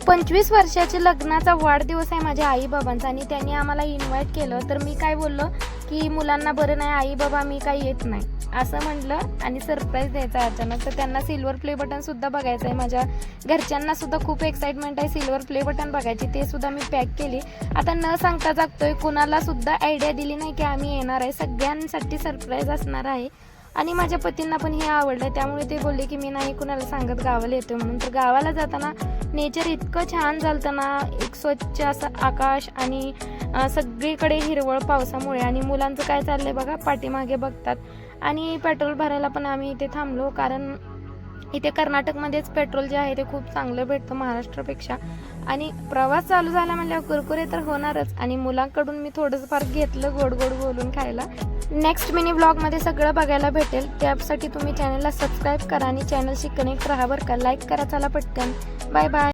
25 वर्षाचे लग्नाचा वाढदिवस आहे माझ्या आई बाबांचा आणि त्यांनी आम्हाला इन्व्हाइट केलं. तर मी काय बोललो की मुलांना बरं नाही, आई बाबा मी काही येत नाही असं म्हटलं आणि सरप्राईज द्यायचा अचानक. तर त्यांना सिल्वर प्ले बटन सुद्धा बघायचं आहे. माझ्या घरच्यांना सुद्धा खूप एक्साइटमेंट आहे सिल्वर प्ले बटन बघायची. ते सुद्धा मी पॅक केली. आता न सांगता जागतोय, कुणाला सुद्धा आयडिया दिली नाही की आम्ही येणार आहे. सगळ्यांसाठी सरप्राईज असणार आहे आणि माझ्या पतींना पण हे आवडलं. त्यामुळे ते बोलले की मी नाही कुणाला सांगत गावाला येतोय म्हणून. तर गावाला जाताना नेचर इतकं छान झालं ना, एक स्वच्छ असं आकाश आणि सगळीकडे हिरवळ पावसामुळे. आणि मुलांचं काय चाललंय बघा, पाठीमागे बघतात. आणि पेट्रोल भरायला पण आम्ही इथे थांबलो, कारण इथे कर्नाटकमध्येच पेट्रोल जे आहे ते खूप चांगलं भेटतं महाराष्ट्रापेक्षा. आणि प्रवास चालू झाला म्हणल्यावर कुरकुरे तर होणारच. आणि मुलांकडून मी थोडंसं फार घेतलं गोड गोड बोलून खायला. नेक्स्ट मिनी ब्लॉगमध्ये सगळं बघायला भेटेल. त्यासाठी तुम्ही चॅनलला सबस्क्राईब करा आणि चॅनलशी कनेक्ट राहा बरं का. लाईक करा चला पटकन. Bye bye.